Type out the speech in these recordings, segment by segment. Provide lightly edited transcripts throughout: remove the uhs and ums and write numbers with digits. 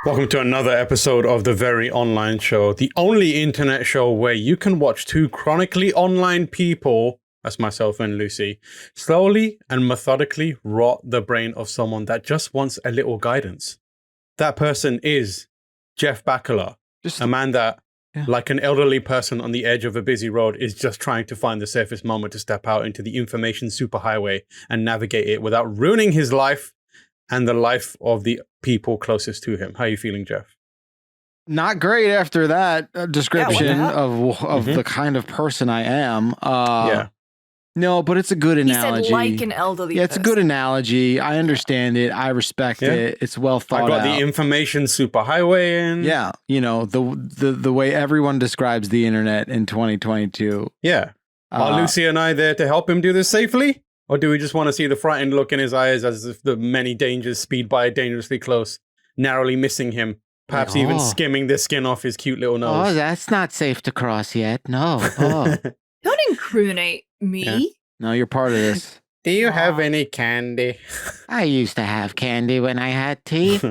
Welcome to another episode of The Very Online Show, the only internet show where you can watch two chronically online people, that's myself and Lucy, slowly and methodically rot the brain of someone that just wants a little guidance. That person is Jeff Bacala, a man that, like an elderly person on the edge of a busy road, is just trying to find the safest moment to step out into the information superhighway and navigate it without ruining his life and the life of the people closest to him. How are you feeling, Jeff? Not great after that description of the kind of person I am. No, but it's a good analogy. He said like an elderly it's a good analogy. I understand it. I respect it. It's well thought out. I got the information superhighway in. Yeah, you know, the way everyone describes the internet in 2022. Yeah. Are Lucy and I there to help him do this safely? Or do we just want to see the frightened look in his eyes as if the many dangers speed by dangerously close, narrowly missing him, perhaps even skimming the skin off his cute little nose? Oh, that's not safe to cross yet. No. Oh. Don't incriminate me. Yeah. No, you're part of this. Do you have any candy? I used to have candy when I had teeth.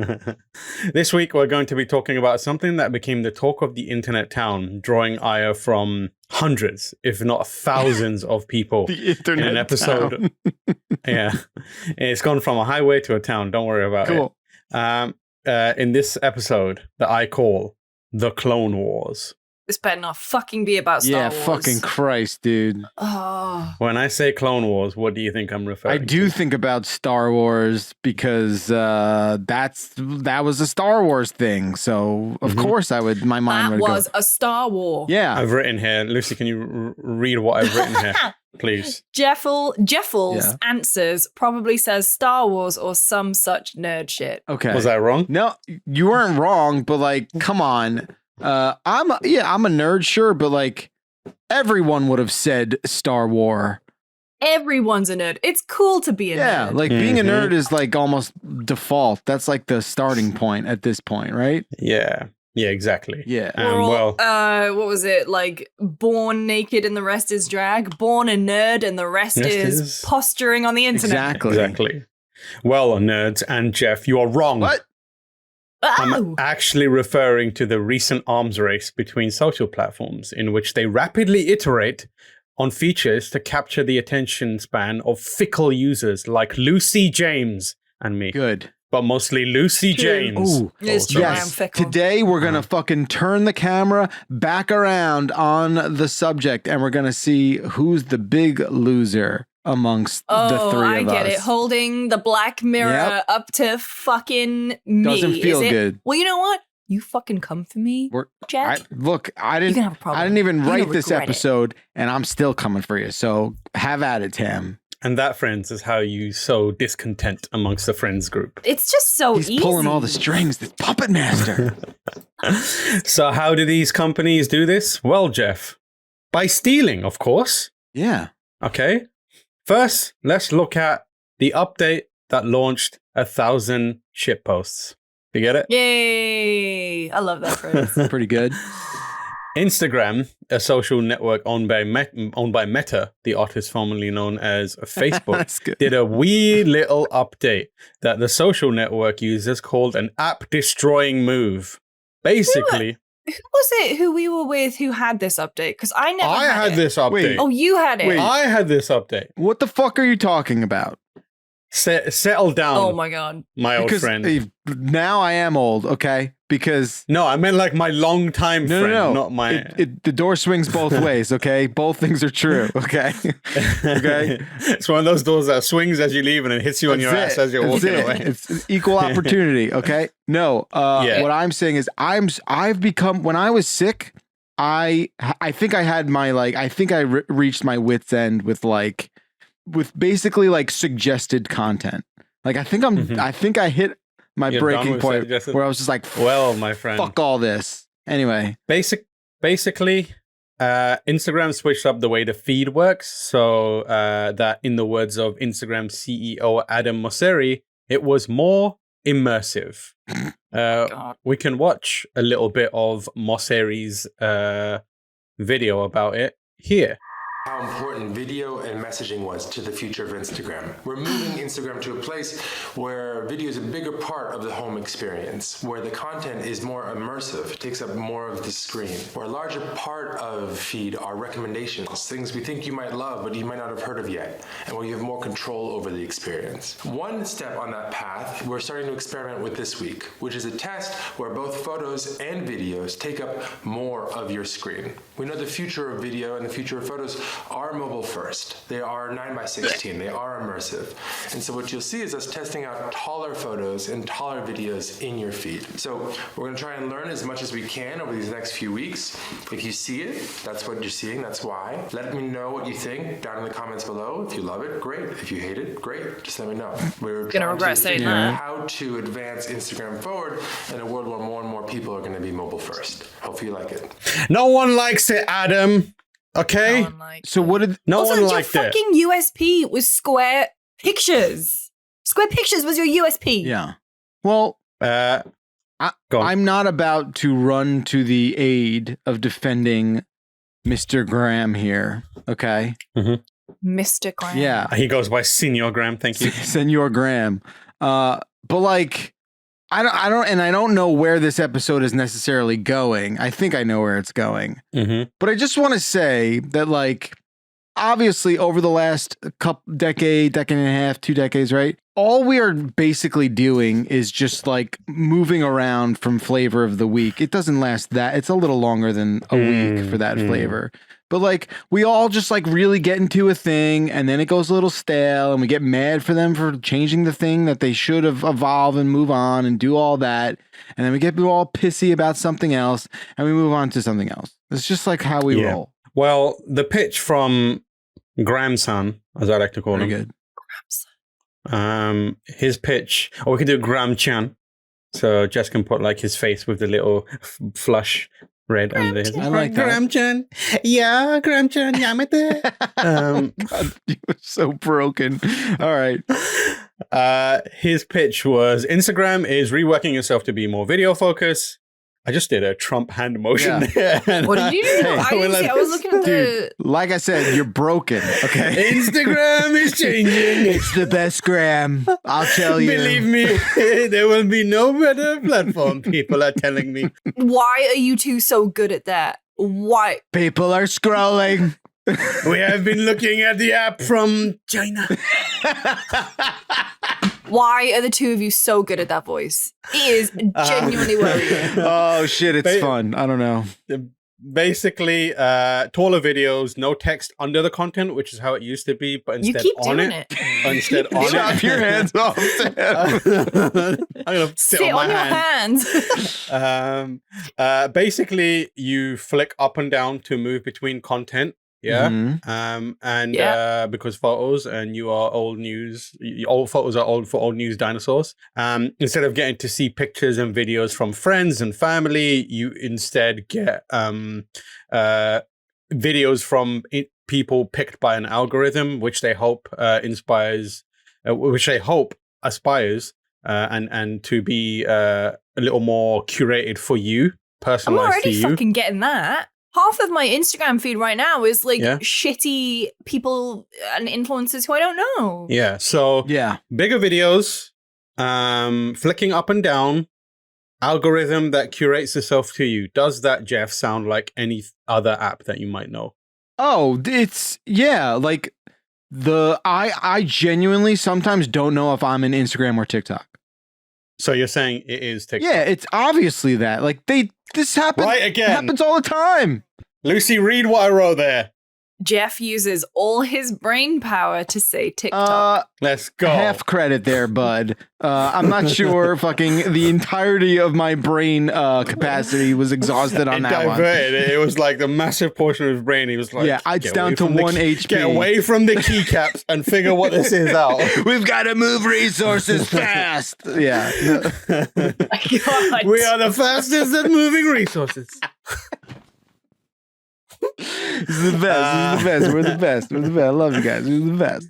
This week, we're going to be talking about something that became the talk of the internet town, drawing ire from hundreds, if not thousands of people in an episode. Yeah. It's gone from a highway to a town. Don't worry about it. In this episode that I call The Clone Wars. This better not fucking be about Star Wars. Yeah, fucking Christ, dude. Oh. When I say Clone Wars, what do you think I'm referring to? I do think about Star Wars because that was a Star Wars thing. So, of course, my mind would go. That was a Star War. Yeah. I've written here. Lucy, can you read what I've written here, please? Jeffels answers probably says Star Wars or some such nerd shit. Okay. Was I wrong? No, you weren't wrong, but like, come on. I'm a nerd, sure, but like everyone would have said Star Wars. Everyone's a nerd. It's cool to be a nerd. Yeah, like being a nerd is like almost default. That's like the starting point at this point, right? Yeah. Yeah, exactly. Yeah. What was it? Like born naked and the rest is drag, born a nerd and the rest is posturing on the internet. Exactly. Well, nerds and Jeff, you are wrong. What? I'm actually referring to the recent arms race between social platforms in which they rapidly iterate on features to capture the attention span of fickle users like Lucy James and me. Good. But mostly Lucy James. Ooh. Yes, today we're going to fucking turn the camera back around on the subject and we're going to see who's the big loser amongst the three of us. I get it. Holding the black mirror up to fucking me. Doesn't feel good. Well, you know what? You fucking come for me, Jack. I didn't even write this episode, and I'm still coming for you. So have at it, Tam. And that, friends, is how you sow discontent amongst the friends group. It's just so easy. He's pulling all the strings, this puppet master. So how do these companies do this? Well, Jeff, by stealing, of course. Yeah. Okay. First, let's look at the update that launched 1,000 shitposts. You get it? Yay! I love that phrase. Pretty good. Instagram, a social network owned by Meta, the artist formerly known as Facebook, did a wee little update that the social network users called an app-destroying move. Basically... Who was it who we were with who had this update? Because I had this update. Wait. Oh, you had it. Wait. I had this update. What the fuck are you talking about? Settle down. Oh my god. My old friend. Now I am old, okay? Because no, I meant like my longtime friend, not my. The door swings both ways, okay? Both things are true, okay? Okay. It's one of those doors that swings as you leave and it hits you on your ass as you're walking away. It's equal opportunity, okay? No, what I'm saying is I've become, when I was sick, I think I had my reached my wit's end with basically like suggested content. Like I think I hit my breaking point where I was just like, well, my friend, fuck all this. Anyway, basically, Instagram switched up the way the feed works, so that in the words of Instagram CEO Adam Mosseri, it was more immersive. We can watch a little bit of Mosseri's video about it here. How important video and messaging was to the future of Instagram. We're moving Instagram to a place where video is a bigger part of the home experience, where the content is more immersive, takes up more of the screen, where a larger part of feed are recommendations, things we think you might love but you might not have heard of yet, and where you have more control over the experience. One step on that path we're starting to experiment with this week, which is a test where both photos and videos take up more of your screen. We know the future of video and the future of photos are mobile first. They are 9:16. They are immersive. And so what you'll see is us testing out taller photos and taller videos in your feed. So we're going to try and learn as much as we can over these next few weeks. If you see it, that's what you're seeing. That's why. Let me know what you think down in the comments below. If you love it, great. If you hate it, great. Just let me know. We're gonna regret saying that. How to advance Instagram forward in a world where more and more people are going to be mobile first. Hopefully you like it. No one likes it, Adam. Okay. No one liked So what did no also, one liked your it? fucking USP was square pictures. Square pictures was your USP. Yeah. Well, Go on. I'm not about to run to the aid of defending Mr. Graham here. Okay. Mr. Graham. Yeah. He goes by Senior Graham. Thank you. Senor Graham. But like, I don't know where this episode is necessarily going. I think I know where it's going. But I just want to say that, like, obviously over the last decade and a half, 2 decades, right? All we are basically doing is just like moving around from flavor of the week. It doesn't last that. It's a little longer than a week for that flavor. But like, we all just like really get into a thing and then it goes a little stale and we get mad for them for changing the thing that they should have evolved and move on and do all that. And then we get all pissy about something else and we move on to something else. It's just like how we roll. Well, the pitch from Grahamson, as I like to call him. Very good. His pitch, or we could do Graham Chan. So Jess can put like his face with the little flush red under his. I like that. Graham Chan. Yeah, Graham Chan. God, you were so broken. All right. His pitch was Instagram is reworking itself to be more video focused. I just did a Trump hand motion there. What did you do? I was looking at the... Like I said, you're broken, okay? Instagram is changing. It's the best, Graham. I'll tell you. Believe me, there will be no better platform, people are telling me. Why are you two so good at that? Why? People are scrolling. We have been looking at the app from China. Why are the two of you so good at that voice? It is genuinely worrying. Oh, shit, it's fun. I don't know. Basically, taller videos, no text under the content, which is how it used to be, but instead you keep on doing it. Instead on Chop it. your hands off, Sam. I'm going to sit on your hands. Basically, you flick up and down to move between content. Yeah. Because photos and you are old news, old photos are old for old news dinosaurs. Instead of getting to see pictures and videos from friends and family, you instead get videos from people picked by an algorithm, which they hope aspires and to be a little more curated for you, personalized I'm already to you. fucking getting that. Half of my Instagram feed right now is like shitty people and influencers who I don't know. Yeah. So bigger videos, flicking up and down, algorithm that curates itself to you. Does that, Jeff, sound like any other app that you might know? Oh, it's like I genuinely sometimes don't know if I'm in Instagram or TikTok. So you're saying it is TikTok? Yeah, it's obviously that. Like this happens. Right again. It happens all the time. Lucy, read what I wrote there. Jeff uses all his brain power to say TikTok. Let's go. Half credit there, bud. I'm not sure fucking the entirety of my brain capacity was exhausted on that one. It was like the massive portion of his brain. He was like, it's down to 1 HP. Get away from the keycaps and figure what this is out. We've got to move resources fast. Yeah. God. We are the fastest at moving resources. This is the best. We're the best. I love you guys. We're the best.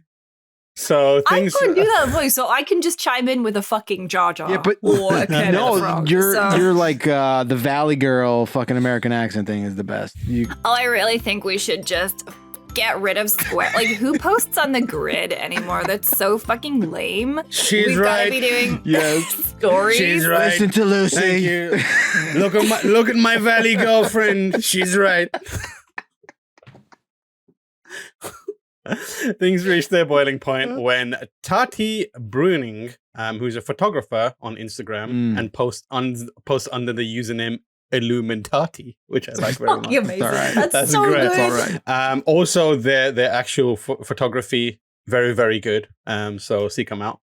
So I things. couldn't do that voice, so I can just chime in with a fucking Jar Jar. Yeah, but or a Kermit the Frog, you're like the Valley Girl fucking American accent thing is the best. I really think we should just get rid of Square. Like, who posts on the grid anymore? That's so fucking lame. She's We've right. gotta be doing Yes. stories. She's right. Listen to Lucy. Thank you. Look at my Valley girlfriend. She's right. Things reached their boiling point when Tati Bruning, who's a photographer on Instagram, and posts under the username Illuminati, which I like very much. Amazing. That's That's so great. good. That's all right. Also, their actual photography, very, very good. So seek them out.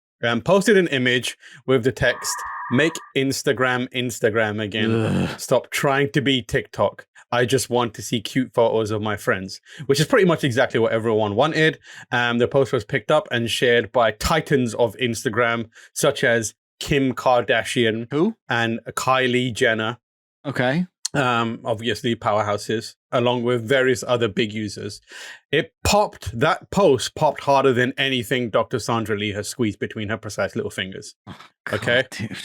Posted an image with the text, "Make Instagram again. Ugh. Stop trying to be TikTok. I just want to see cute photos of my friends," which is pretty much exactly what everyone wanted. The post was picked up and shared by titans of Instagram, such as Kim Kardashian Who? and Kylie Jenner. Okay. Obviously powerhouses, along with various other big users. That post popped harder than anything Dr. Sandra Lee has squeezed between her precise little fingers. Okay. Dude.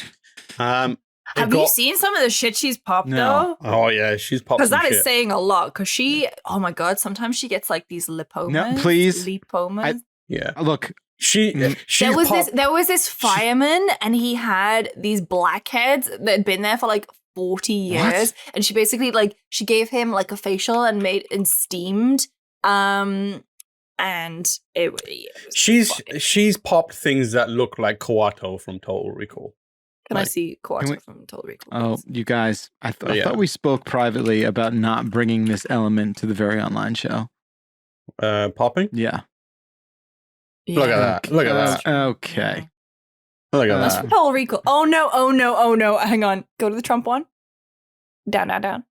Have you seen some of the shit she's popped No. though? Oh yeah, she's popped. Because some that is shit. saying a lot. Because she, oh my god, sometimes she gets like these lipomas. No, please. Lipomas. Yeah. Look, She there was this fireman, and he had these blackheads that had been there for like 40 years, and she basically she gave him like a facial and steamed, and it was she's popped things that look like Kawato from Total Recall. Can I see Kawato from Total Recall? oh, you guys, I thought we spoke privately about not bringing this element to the Very Online Show. Popping? Yeah. Look at that. Look at that. Okay. Look at That's that. from Total Recall. Oh no. Hang on. Go to the Trump one. Down.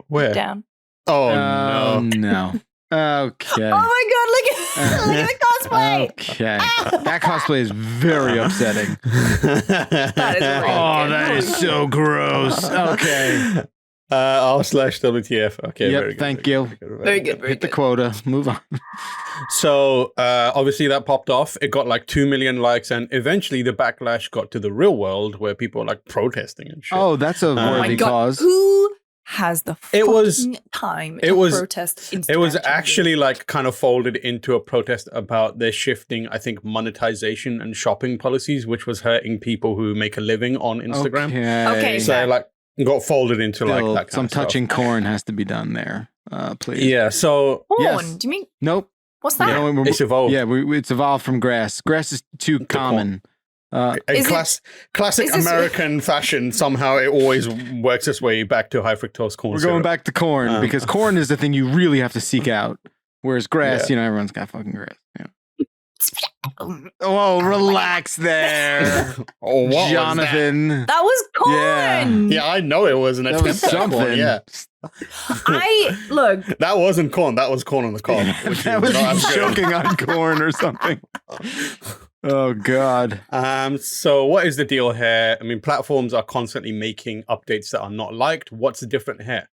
Where? Down. Oh no. No. Okay. Oh my god, look at the cosplay. Okay. That cosplay is very upsetting. That is really Oh, good. that is so gross. Okay. R/WTF. Okay. Yep, Very good. thank you. Very good. Hit the quota. Move on. So obviously that popped off. It got like 2 million likes, and eventually the backlash got to the real world where people are like protesting and shit. Oh, that's a Oh my worthy god. cause. Who has the It was- time it to was- protest Instagram? It was changes? actually like kind of folded into a protest about their shifting, I think, monetization and shopping policies, which was hurting people who make a living on Instagram. Okay, So like got folded into like Still, that kind some of stuff. touching corn has to be done there. Please. Yeah. So Porn. Yes. Do you mean Nope. what's that? No, we're- it's evolved. Yeah, it's evolved from grass. Grass is too common. In Is classic is this- American fashion, somehow it always works its way back to high fructose corn We're syrup. going back to corn because corn is the thing you really have to seek out. Whereas grass, everyone's got fucking grass. Yeah. Oh, relax there, Oh, what was Jonathan. That was corn. Yeah. Yeah, I know it was an That attempt was at corn. something. Yeah, Look. that wasn't corn. That was corn on the cob. which That is was not as good. choking on corn or something. Oh God. So what is the deal here? I mean, platforms are constantly making updates that are not liked. What's the different here?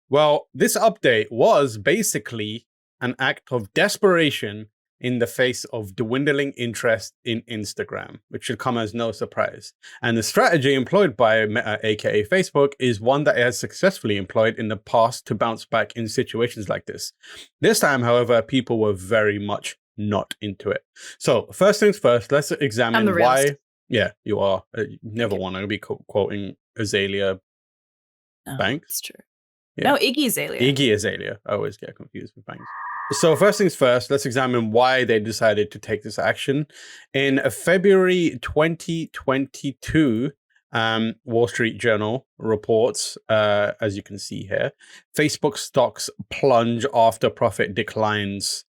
Well, this update was basically an act of desperation in the face of dwindling interest in Instagram, which should come as no surprise. And the strategy employed by Meta, aka Facebook, is one that it has successfully employed in the past to bounce back in situations like this. This time, however, people were very much not into it. So first things first, let's examine the why. realist. Yeah, you are. You never want to be quoting Azalea Banks. It's true. Yeah. No, Iggy Azalea. Iggy Azalea. I always get confused with Banks. So first things first, let's examine why they decided to take this action. In February 2022, Wall Street Journal reports, as you can see here, Facebook stocks plunge after profit declines.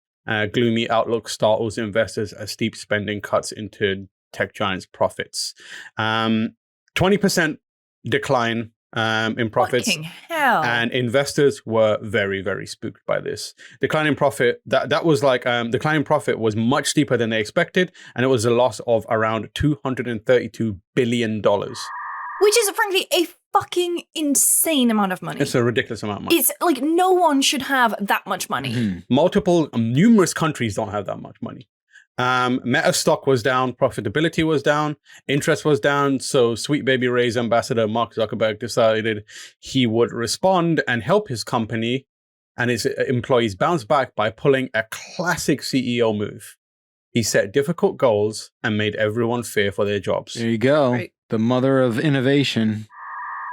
Gloomy outlook startles investors as steep spending cuts into tech giants' profits. 20% decline in profits. Fucking hell. And investors were very, very spooked by this. Decline in profit, that was like, decline in profit was much steeper than they expected, and it was a loss of around $232 billion. Which is frankly a fucking insane amount of money. It's a ridiculous amount of money. It's like no one should have that much money. Numerous countries don't have that much money. Meta stock was down, profitability was down, interest was down. So Sweet Baby Ray's ambassador, Mark Zuckerberg, decided he would respond and help his company and his employees bounce back by pulling a classic CEO move. He set difficult goals and made everyone fear for their jobs. There you go. Right. The mother of innovation.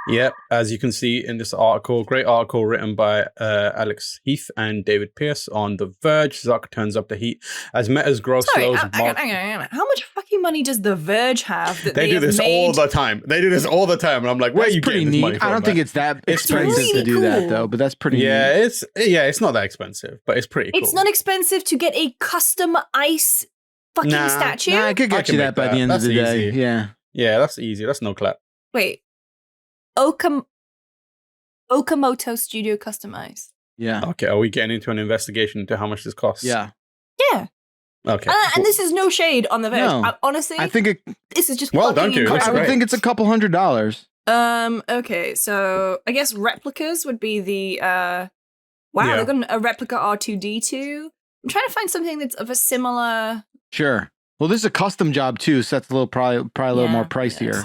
Yep, as you can see in this article, great article written by Alex Heath and David Pierce on The Verge. Zuck turns up the heat as Meta's growth slows. Hang on. How much fucking money does The Verge have that they do this all the time? They do this all the time, and I'm like, where are you getting this money from? I don't think it's that expensive really to do that, though. But that's pretty. It's not that expensive, but it's pretty. It's not expensive to get a custom ice fucking statue. Nah, I could get you that by the end of the day. Yeah, that's easy. That's no clap. Wait. Okamoto Studio Customize. Yeah. Okay, are we getting into an investigation into how much this costs? Yeah. Yeah. Okay. And this is no shade on The Verge. No. Honestly, I think this is just don't you? I would think it's a couple $100. Okay, so I guess replicas would be the they've got a replica R2D2. I'm trying to find something that's of a similar. Sure. Well, this is a custom job too, so that's a little probably a little more pricier.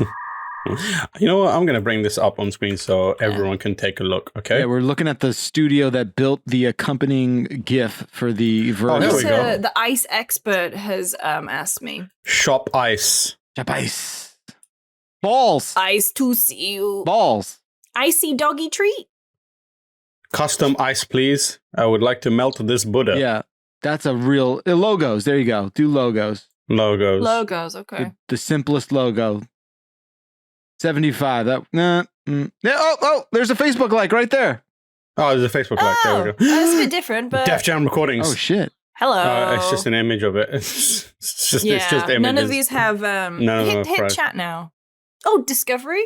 You know what? I'm going to bring this up on screen so everyone can take a look, okay? Yeah, we're looking at the studio that built the accompanying GIF for the Verge. Oh, there we go. The ice expert has asked me. Shop ice. Shop ice. Balls. Ice to see you. Balls. Icy doggy treat. Custom ice, please. I would like to melt this Buddha. Yeah, that's a real... logos, there you go. Do logos. Logos, okay. The simplest logo. 75. Yeah. Oh, there's a Facebook like right there. Oh, there's a Facebook like. There we go. That's a bit different, but Def Jam recordings. Oh shit. Hello. It's just an image of it. It's just images. None of these have hit chat now. Oh, Discovery?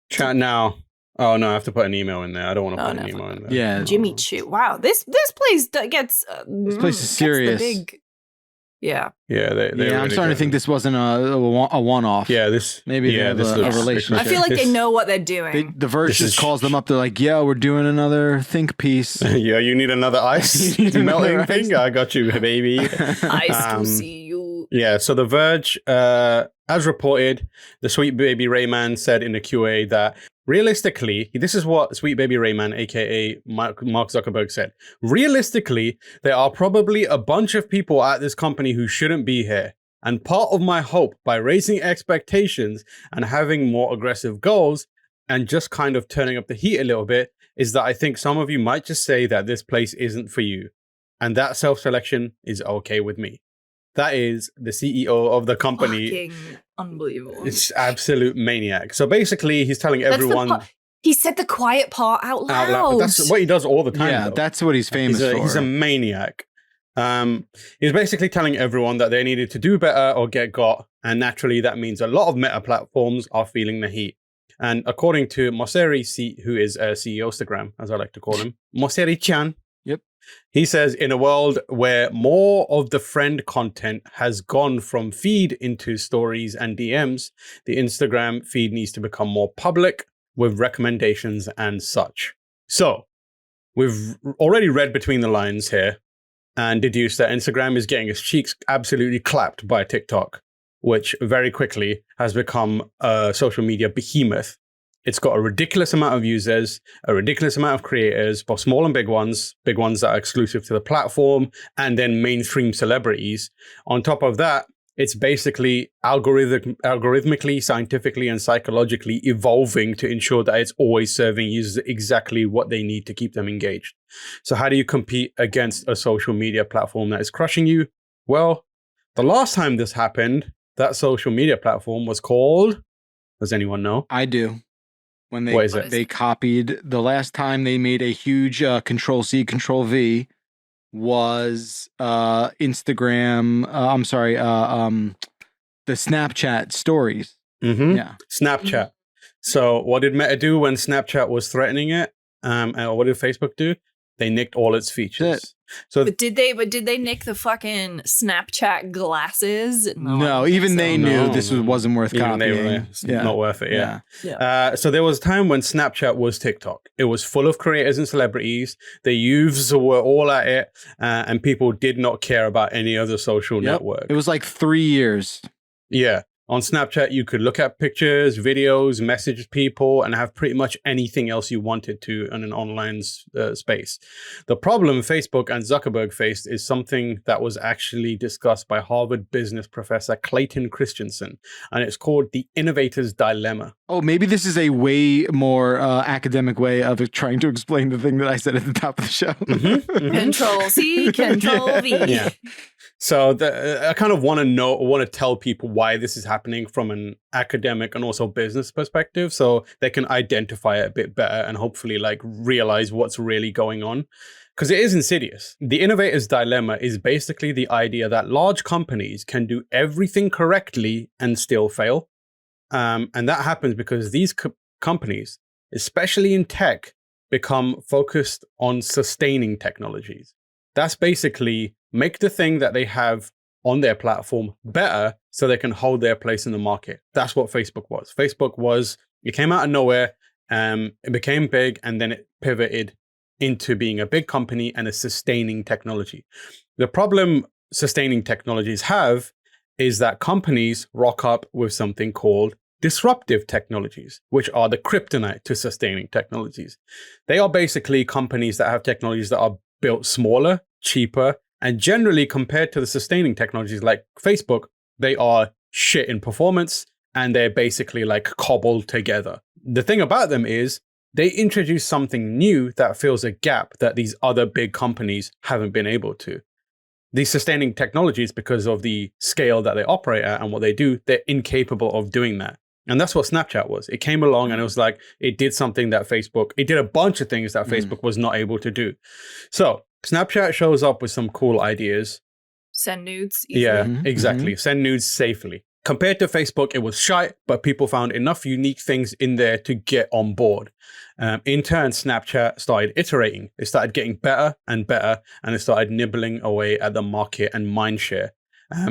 Chat now. Oh no, I have to put an email in there. I don't want to put an email in there. Yeah. Jimmy Choo. Wow. This place gets this place is serious. Yeah. Yeah, they I'm really starting to think this wasn't a one-off. Yeah, this maybe they have a relationship. I feel like they know what they're doing. The Verge just calls them up. They're like, "Yeah, we're doing another think piece. Yeah, you need another ice melting thing. I got you, baby. Ice to see you." Yeah. So The Verge, as reported, the Sweet Baby Rayman said in the QA that realistically, this is what Sweet Baby Rayman, aka Mark Zuckerberg, said. Realistically, there are probably a bunch of people at this company who shouldn't be here. And part of my hope by raising expectations and having more aggressive goals and just kind of turning up the heat a little bit is that I think some of you might just say that this place isn't for you. And that self-selection is okay with me. That is the CEO of the company. Fucking unbelievable. It's absolute maniac. So basically, he's telling everyone. He said the quiet part out loud. But that's what he does all the time. Yeah, that's what he's famous for. He's a maniac. He's basically telling everyone that they needed to do better or get got. And naturally, that means a lot of meta platforms are feeling the heat. And according to Mosseri, who is CEO Instagram, as I like to call him, Mosseri-chan. Yep. He says, in a world where more of the friend content has gone from feed into stories and DMs, the Instagram feed needs to become more public with recommendations and such. So we've already read between the lines here and deduced that Instagram is getting its cheeks absolutely clapped by TikTok, which very quickly has become a social media behemoth. It's got a ridiculous amount of users, a ridiculous amount of creators, both small and big ones that are exclusive to the platform, and then mainstream celebrities. On top of that, it's basically algorithmically, scientifically, and psychologically evolving to ensure that it's always serving users exactly what they need to keep them engaged. So how do you compete against a social media platform that is crushing you? Well, the last time this happened, that social media platform was called, does anyone know? I do. When they copied, the last time they made a huge Control-C, Control-V was Instagram, the Snapchat stories. Mm-hmm. Yeah. Snapchat. Mm-hmm. So what did Meta do when Snapchat was threatening it? Or what did Facebook do? They nicked all its features. So, But did they nick the fucking Snapchat glasses? No, even they knew this wasn't worth copying. It's not worth it. Yeah. So there was a time when Snapchat was TikTok. It was full of creators and celebrities. The youths were all at it, and people did not care about any other social network. It was like 3 years. Yeah. On Snapchat, you could look at pictures, videos, message people, and have pretty much anything else you wanted to in an online space. The problem Facebook and Zuckerberg faced is something that was actually discussed by Harvard business professor Clayton Christensen, and it's called the Innovators Dilemma. Oh, maybe this is a way more academic way of trying to explain the thing that I said at the top of the show. Control-C, Control-V. Yeah. So I kind of want to tell people why this is happening from an academic and also business perspective, so they can identify it a bit better and hopefully like realize what's really going on, because it is insidious. The Innovator's Dilemma is basically the idea that large companies can do everything correctly and still fail. And that happens because these companies, especially in tech, become focused on sustaining technologies. That's basically make the thing that they have on their platform better so they can hold their place in the market. That's what Facebook was. It came out of nowhere, it became big, and then it pivoted into being a big company and a sustaining technology. The problem sustaining technologies have is that companies rock up with something called disruptive technologies, which are the kryptonite to sustaining technologies. They are basically companies that have technologies that are built smaller, cheaper, and generally compared to the sustaining technologies like Facebook, they are shit in performance and they're basically like cobbled together. The thing about them is they introduce something new that fills a gap that these other big companies haven't been able to. These sustaining technologies, because of the scale that they operate at and what they do, they're incapable of doing that. And that's what Snapchat was. It came along and it was like, it did something that it did a bunch of things that Facebook was not able to do. So Snapchat shows up with some cool ideas. Send nudes easily. Yeah, exactly. Send nudes safely. Compared to Facebook, it was shite, but people found enough unique things in there to get on board. In turn, Snapchat started iterating. It started getting better, and it started nibbling away at the market and mindshare.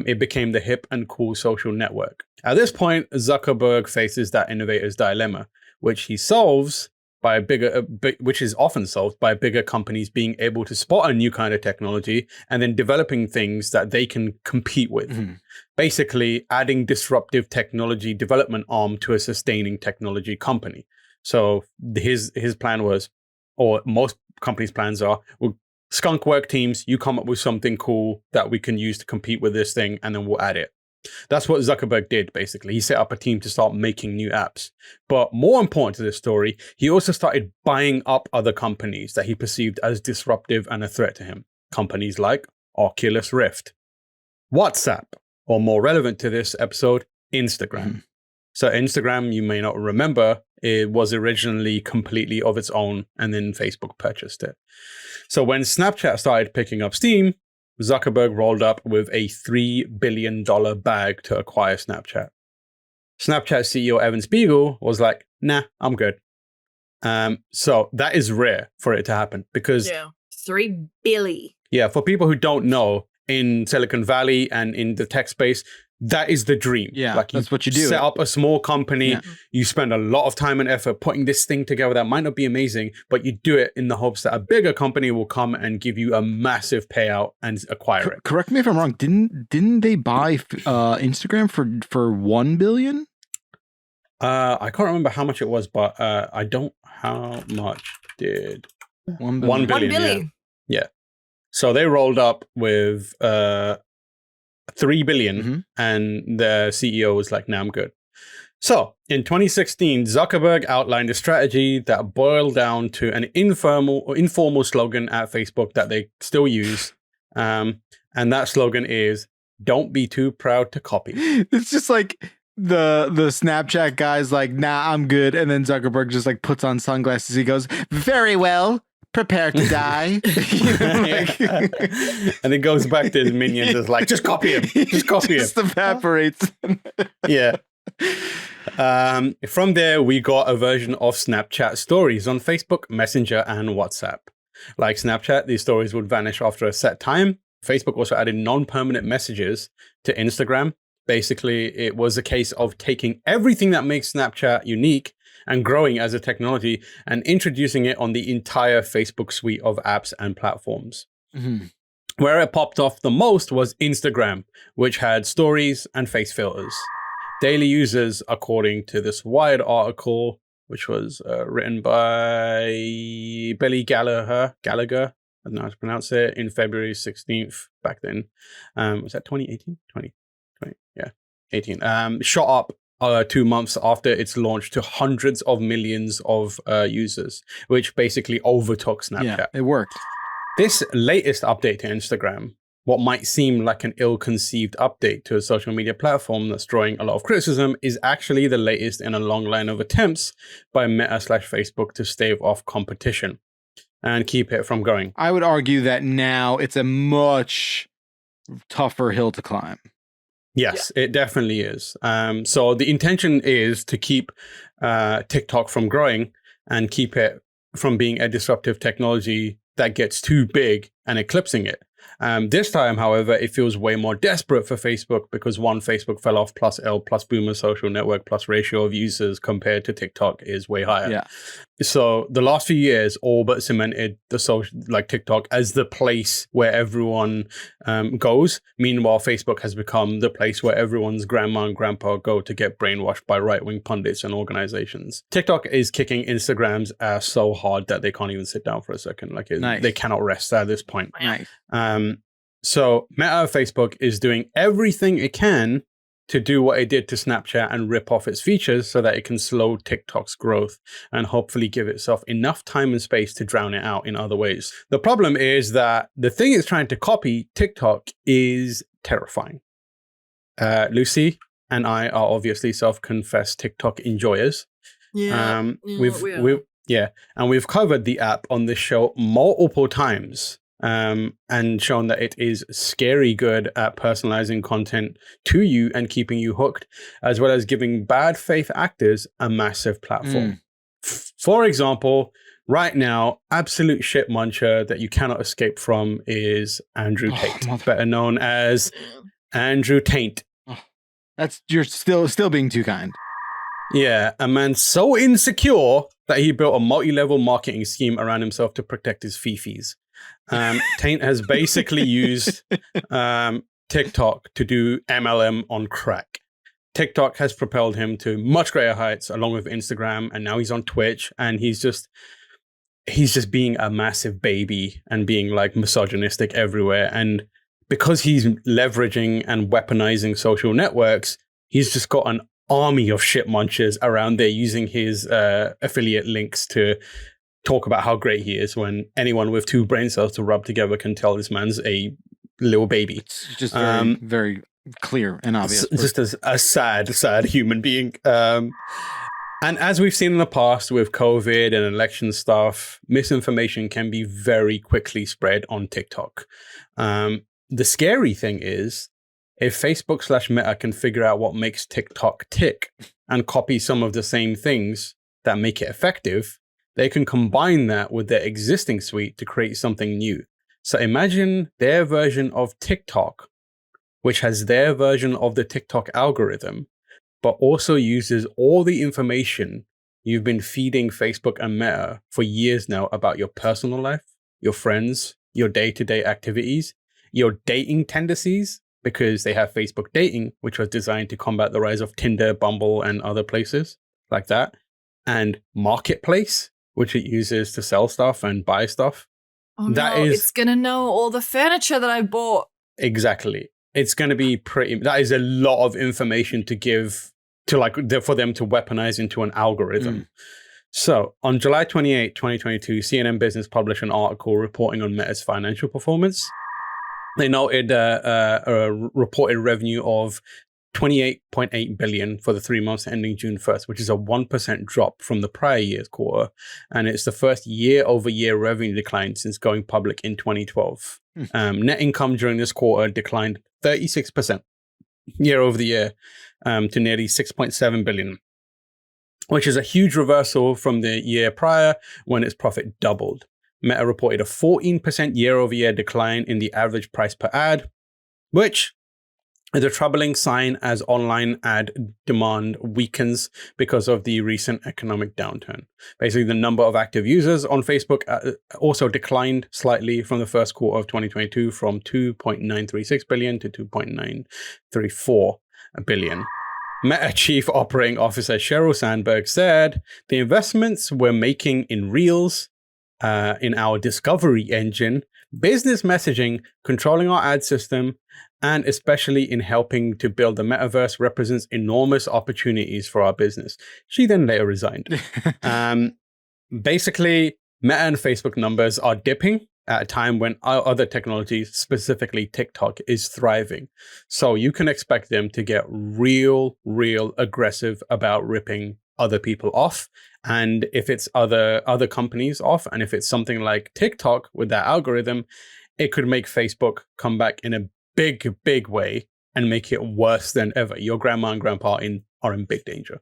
It became the hip and cool social network. At this point, Zuckerberg faces that innovator's dilemma, which he solves by which is often solved by bigger companies being able to spot a new kind of technology and then developing things that they can compete with. Basically, adding disruptive technology development arm to a sustaining technology company. So his plan was, or most companies' plans are, we'll skunk work teams, you come up with something cool that we can use to compete with this thing, and then we'll add it. That's what Zuckerberg did, basically. He set up a team to start making new apps. But more important to this story, he also started buying up other companies that he perceived as disruptive and a threat to him. Companies like Oculus Rift, WhatsApp, or more relevant to this episode, Instagram. So Instagram, you may not remember, it was originally completely of its own, and then Facebook purchased it. So when Snapchat started picking up steam, Zuckerberg rolled up with a $3 billion bag to acquire Snapchat. Snapchat CEO Evan Spiegel was like, nah, I'm good. So that is rare for it to happen because... Yeah, $3 billion. Yeah, for people who don't know, in Silicon Valley and in the tech space, that is the dream. Yeah, like that's what you do. Set up a small company, you spend a lot of time and effort putting this thing together that might not be amazing, but you do it in the hopes that a bigger company will come and give you a massive payout and acquire it. Correct me if I'm wrong. Didn't they buy Instagram for $1 billion? I can't remember how much it was, but I don't. How much did $1 billion? $1 billion. Yeah. So they rolled up with $3 billion, and the CEO was like, nah, I'm good. So in 2016, Zuckerberg outlined a strategy that boiled down to an informal slogan at Facebook that they still use. And that slogan is, don't be too proud to copy. It's just like the Snapchat guy's like, nah, I'm good. And then Zuckerberg just like puts on sunglasses. He goes, very well. Prepare to die. And it goes back to his minions. It's like, just copy him. Just copy him. Just evaporates. Yeah. From there, we got a version of Snapchat stories on Facebook, Messenger, and WhatsApp. Like Snapchat, these stories would vanish after a set time. Facebook also added non-permanent messages to Instagram. Basically, it was a case of taking everything that makes Snapchat unique and growing as a technology and introducing it on the entire Facebook suite of apps and platforms. Mm-hmm. Where it popped off the most was Instagram, which had stories and face filters. Daily users, according to this Wired article, which was written by Billy Gallagher, I don't know how to pronounce it, in February 16th back then. Was that 2018? 2020, yeah, 18. Shot up 2 months after its launch to hundreds of millions of users, which basically overtook Snapchat. Yeah, it worked. This latest update to Instagram, what might seem like an ill-conceived update to a social media platform that's drawing a lot of criticism, is actually the latest in a long line of attempts by Meta/Facebook to stave off competition and keep it from growing. I would argue that now it's a much tougher hill to climb. Yes, it definitely is. So the intention is to keep TikTok from growing and keep it from being a disruptive technology that gets too big and eclipsing it. This time, however, it feels way more desperate for Facebook because one, Facebook fell off, plus L, plus Boomer social network, plus ratio of users compared to TikTok is way higher. Yeah. So the last few years all but cemented the social, like TikTok, as the place where everyone goes. Meanwhile, Facebook has become the place where everyone's grandma and grandpa go to get brainwashed by right-wing pundits and organizations. TikTok is kicking Instagram's ass so hard that they can't even sit down for a second. Like they cannot rest at this point. Nice. So Meta Facebook is doing everything it can to do what it did to Snapchat and rip off its features so that it can slow TikTok's growth and hopefully give itself enough time and space to drown it out in other ways. The problem is that the thing it's trying to copy, TikTok, is terrifying. Lucy and I are obviously self-confessed TikTok enjoyers. Yeah, we've covered the app on this show multiple times. And shown that it is scary good at personalizing content to you and keeping you hooked, as well as giving bad faith actors a massive platform. For example, right now, absolute shit muncher that you cannot escape from is Andrew Tate, better known as Andrew Taint. You're still being too kind. Yeah, a man so insecure that he built a multi-level marketing scheme around himself to protect his fifis. Taint has basically used TikTok to do MLM on crack. TikTok has propelled him to much greater heights along with Instagram, and now he's on Twitch, and he's just being a massive baby and being like misogynistic everywhere. And because he's leveraging and weaponizing social networks, he's just got an army of shit munchers around there using his affiliate links to talk about how great he is, when anyone with two brain cells to rub together can tell this man's a little baby. It's just very, very clear and obvious. Just as a sad human being. And as we've seen in the past with COVID and election stuff, misinformation can be very quickly spread on TikTok. The scary thing is, if Facebook/Meta can figure out what makes TikTok tick and copy some of the same things that make it effective, they can combine that with their existing suite to create something new. So imagine their version of TikTok, which has their version of the TikTok algorithm, but also uses all the information you've been feeding Facebook and Meta for years now about your personal life, your friends, your day-to-day activities, your dating tendencies, because they have Facebook Dating, which was designed to combat the rise of Tinder, Bumble, and other places like that, and Marketplace, which it uses to sell stuff and buy stuff. Oh no, it's going to know all the furniture that I bought. Exactly. It's going to be that is a lot of information to give to for them to weaponize into an algorithm. So on July 28, 2022, CNN Business published an article reporting on Meta's financial performance. They noted a reported revenue of $28.8 billion for the 3 months ending June 1st, which is a 1% drop from the prior year's quarter. And it's the first year-over-year revenue decline since going public in 2012. Net income during this quarter declined 36% year over the year to nearly $6.7 billion, which is a huge reversal from the year prior when its profit doubled. Meta reported a 14% year-over-year decline in the average price per ad, which is a troubling sign as online ad demand weakens because of the recent economic downturn. Basically, the number of active users on Facebook also declined slightly from the first quarter of 2022 from 2.936 billion to 2.934 billion. Meta Chief Operating Officer Sheryl Sandberg said, "The investments we're making in Reels, in our discovery engine, business messaging, controlling our ad system, and especially in helping to build the metaverse represents enormous opportunities for our business." She then later resigned. Basically, Meta and Facebook numbers are dipping at a time when other technologies, specifically TikTok, is thriving. So you can expect them to get real aggressive about ripping other people off. And if it's other companies off, and if it's something like TikTok with that algorithm, it could make Facebook come back in a big way and make it worse than ever. Your grandma and grandpa are in big danger.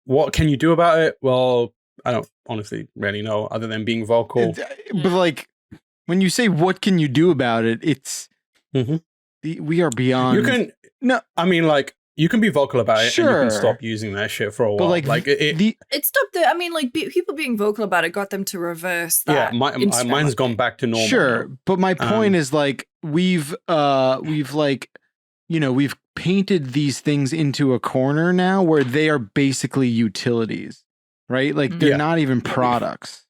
What can you do about it? Well, I don't honestly really know, other than being vocal. But like, when you say what can you do about it, it's we are beyond. You can I mean, like, you can be vocal about it, sure, and you can stop using that shit for a while. But like it stopped the. I mean, like people being vocal about it got them to reverse that. Yeah, mine's gone back to normal. Sure, but my point is, like, we've painted these things into a corner now where they are basically utilities. Right? Like, they're not even products.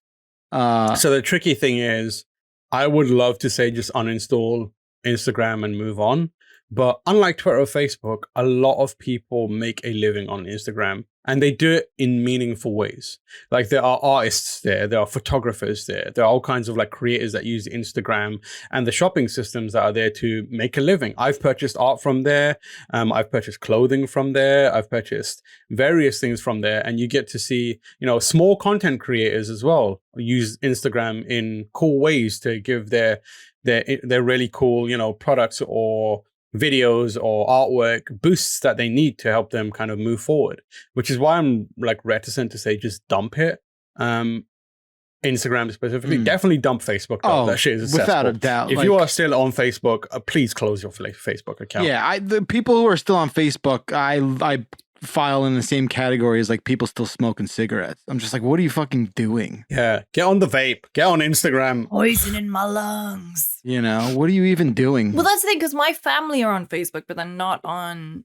So the tricky thing is, I would love to say just uninstall Instagram and move on. But unlike Twitter or Facebook, a lot of people make a living on Instagram, and they do it in meaningful ways. Like, there are artists there are photographers there are all kinds of like creators that use Instagram and the shopping systems that are there to make a living. I've purchased art from there. I've purchased clothing from there. I've purchased various things from there, and you get to see, small content creators as well use Instagram in cool ways to give their really cool, products or videos or artwork boosts that they need to help them kind of move forward, which is why I'm like reticent to say just dump it. Instagram specifically, definitely dump Facebook. Though. That shit is without a doubt. If you are still on Facebook, please close your Facebook account. Yeah, the people who are still on Facebook, I file in the same category as like people still smoking cigarettes. I'm just like, what are you fucking doing? Yeah, get on the vape. Get on Instagram. Poison in my lungs. What are you even doing? Well, that's the thing, because my family are on Facebook, but they're not on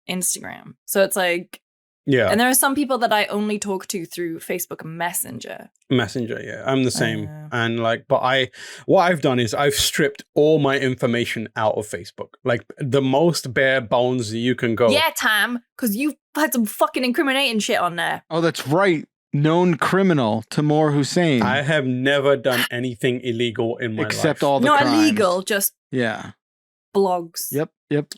Instagram. So it's like, yeah. And there are some people that I only talk to through Facebook Messenger. Yeah. I'm the same. And like, but what I've done is I've stripped all my information out of Facebook. Like, the most bare bones you can go. Yeah, Tam, because you've had some fucking incriminating shit on there. Oh, that's right. Known criminal Timur Hussein. I have never done anything illegal in my life. Except all the Not crimes. illegal, just blogs. Yep.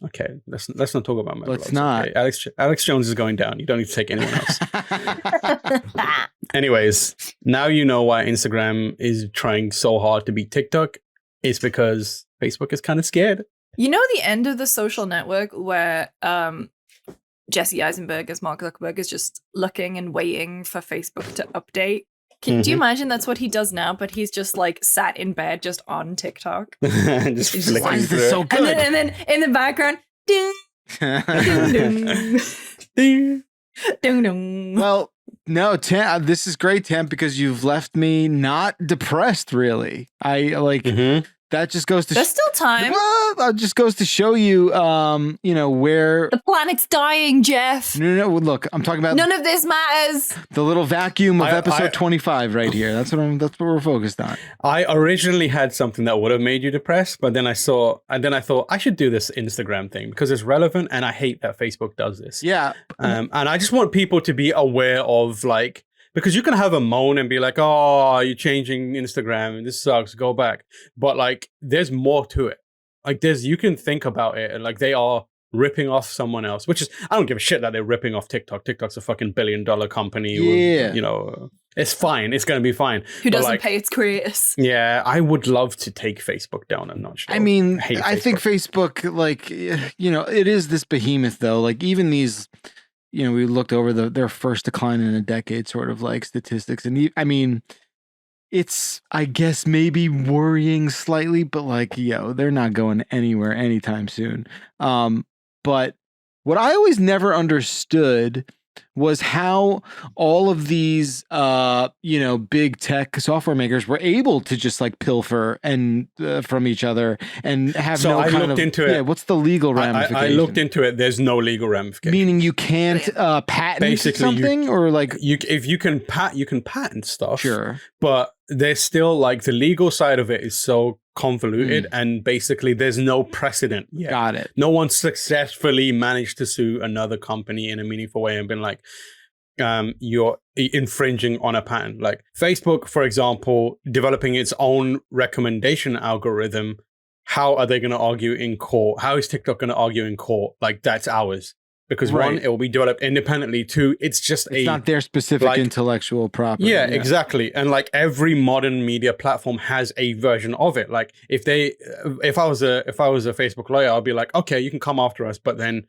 Okay, let's not talk about my Let's blogs. not. Okay? Alex Jones is going down. You don't need to take anyone else. Anyways, now you know why Instagram is trying so hard to beat TikTok. It's because Facebook is kind of scared. You know the end of The Social Network where Jesse Eisenberg as Mark Zuckerberg is just looking and waiting for Facebook to update? Do you imagine that's what he does now? But he's just like sat in bed, just on TikTok, just flicking why is through this it. so good? and then in the background, ding, ding, ding, ding, ding. Well, no, Tam, this is great, Tam, because you've left me not depressed. Really, I like that. Just goes to there's still time. Well, that just goes to show you, where the planet's dying, Jeff. No. Look, I'm talking about none of this matters. The little vacuum of episode 25 right here. That's what we're focused on. I originally had something that would have made you depressed, but then I thought I should do this Instagram thing because it's relevant, and I hate that Facebook does this. Yeah, and I just want people to be aware of, like, because you can have a moan and be like, oh, you're changing Instagram and this sucks, go back. But like, there's more to it. Like, you can think about it, and like, they are ripping off someone else, which is, I don't give a shit that they're ripping off TikTok. TikTok's a fucking $1 billion company. Yeah. With, it's fine. It's going to be fine. Who doesn't pay its creators? Yeah, I would love to take Facebook down. I'm not sure. I mean, I think Facebook, like, it is this behemoth though. Like, even these, we looked over their first decline in a decade sort of like statistics. And I mean, it's, I guess, maybe worrying slightly, but like, they're not going anywhere anytime soon. But what I always never understood was how all of these, big tech software makers were able to just like pilfer and from each other and have I looked into it. Yeah, what's the legal ramification? I looked into it. There's no legal ramification. Meaning you can't patent basically something, or like if you can patent stuff. Sure, but there's still like the legal side of it is so convoluted, and basically there's no precedent yet. Got it. No one successfully managed to sue another company in a meaningful way and been like, you're infringing on a patent. Like Facebook, for example, developing its own recommendation algorithm. How are they going to argue in court? How is TikTok going to argue in court? Like, that's ours. Because one, it will be developed independently. Two, it's not their specific intellectual property. Yeah, exactly. And like every modern media platform has a version of it. Like if I was a Facebook lawyer, I'll be like, okay, you can come after us, but then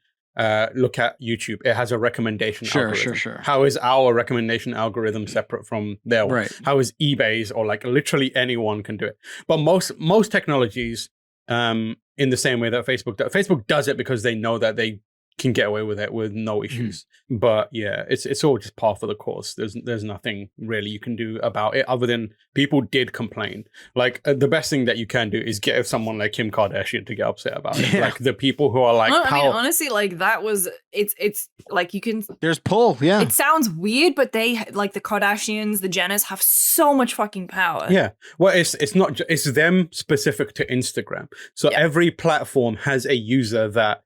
look at YouTube. It has a recommendation algorithm. Sure. How is our recommendation algorithm separate from their one? Right. How is eBay's, or like literally anyone can do it? But most technologies, in the same way that Facebook does it because they know that they can get away with it with no issues. But yeah, it's all just par for the course. There's nothing really you can do about it other than people did complain. Like the best thing that you can do is get someone like Kim Kardashian to get upset about it. Like the people who are like, I mean, honestly, like that was it's like you can. There's pull. Yeah, it sounds weird, but they like the Kardashians, the Jenners have so much fucking power. Yeah, well, it's not it's them specific to Instagram. So every platform has a user that,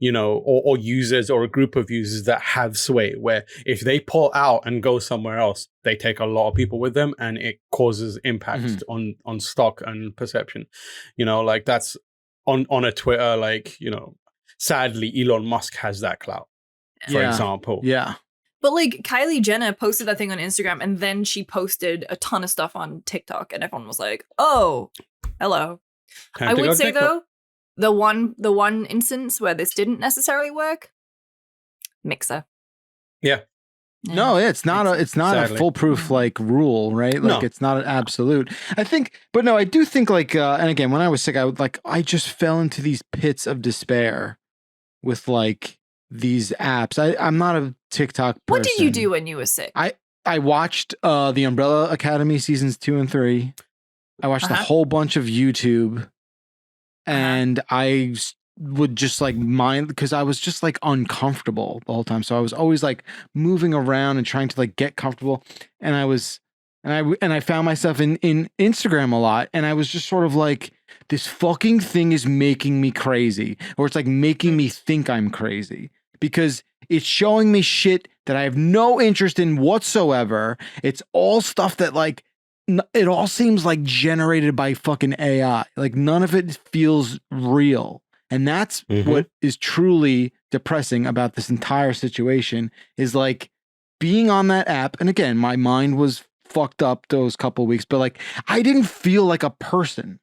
or users or a group of users that have sway, where if they pull out and go somewhere else, they take a lot of people with them and it causes impacts on stock and perception. Like that's on a Twitter, like, sadly, Elon Musk has that clout, for example. Yeah. But like Kylie Jenner posted that thing on Instagram and then she posted a ton of stuff on TikTok and everyone was like, oh, hello. I would say though, the one instance where this didn't necessarily work, Mixer. Yeah. No, it's not a foolproof like rule, right? Like it's not an absolute. I think, but no, I do think like, and again, when I was sick, I just fell into these pits of despair with like these apps. I'm not a TikTok person. What did you do when you were sick? I watched the Umbrella Academy seasons 2 and 3. I watched a whole bunch of YouTube. And I would just like mind, because I was just like uncomfortable the whole time. So I was always like moving around and trying to like get comfortable. And I found myself in Instagram a lot. And I was just sort of like, this fucking thing is making me crazy, or it's like making me think I'm crazy because it's showing me shit that I have no interest in whatsoever. It's all stuff that like, it all seems like generated by fucking AI. Like none of it feels real. And that's what is truly depressing about this entire situation is like being on that app. And again, my mind was fucked up those couple of weeks, but like I didn't feel like a person.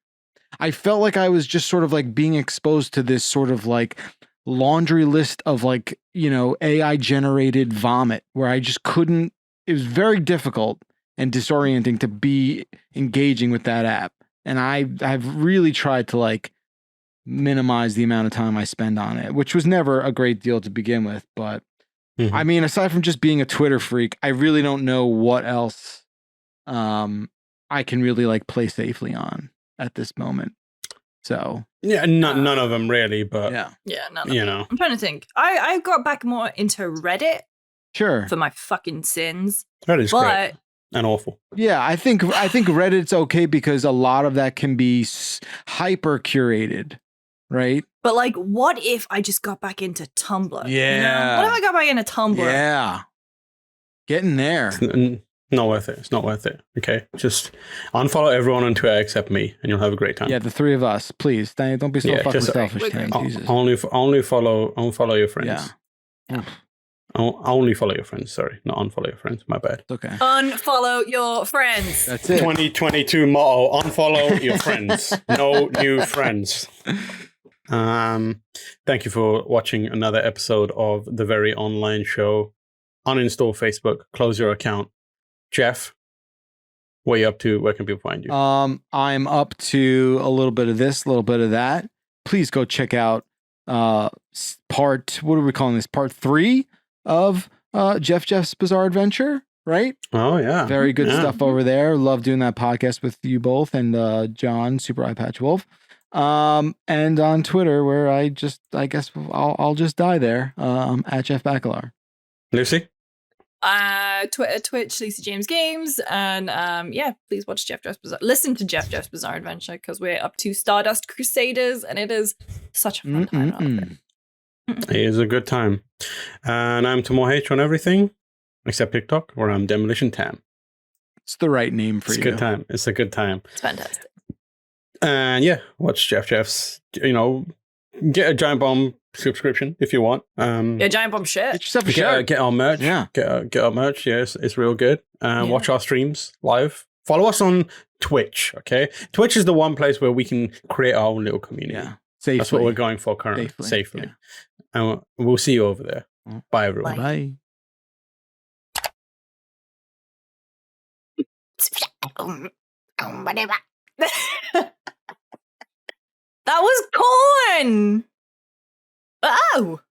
I felt like I was just sort of like being exposed to this sort of like laundry list of like, AI generated vomit where I just couldn't, it was very difficult and disorienting to be engaging with that app. And I've really tried to like minimize the amount of time I spend on it, which was never a great deal to begin with. But I mean, aside from just being a Twitter freak, I really don't know what else I can really like play safely on at this moment. So yeah, none of them really, but none of them. I'm trying to think. I got back more into Reddit. Sure. For my fucking sins. That is great. And awful. Yeah, I think Reddit's okay because a lot of that can be hyper curated, right? But like, what if I just got back into Tumblr? Yeah. What if I got back into Tumblr? Yeah. Getting there. It's not worth it. It's not worth it. Okay, just unfollow everyone on Twitter except me, and you'll have a great time. Yeah, the three of us, please. Don't be so fucking selfish, Tanny. Jesus. Only follow your friends. Yeah. Only follow your friends. Sorry, not unfollow your friends. My bad. Okay. Unfollow your friends. That's it. 2022 motto: unfollow your friends. No new friends. Thank you for watching another episode of The Very Online Show. Uninstall Facebook. Close your account. Jeff. What are you up to? Where can people find you? I'm up to a little bit of this, a little bit of that. Please go check out what are we calling this? Part 3 of Jeff's Bizarre Adventure, right? Oh, yeah. Very good stuff over there. Love doing that podcast with you both and John, Super Eye Patch Wolf. And on Twitter, where I guess I'll just die there. At Jeff Bacalar. Lucy? Twitter, Twitch, Lisa James Games, and please watch listen to Jeff's Bizarre Adventure, because we're up to Stardust Crusaders, and it is such a fun time. It is a good time. And I'm Tamor H on everything except TikTok, where I'm Demolition Tam. It's the right name for you. It's a good time. It's a good time. It's fantastic. And yeah, watch Jeff's. Get a Giant Bomb subscription if you want. Giant Bomb shit. Get yourself a shirt. Get our merch. Yeah. Get our merch. Yes, it's real good. Watch our streams live. Follow us on Twitch. Okay, Twitch is the one place where we can create our own little community. Yeah, safely. That's what we're going for currently. Safely. Yeah. And we'll see you over there. Bye, everyone. Bye. That was corn. Oh.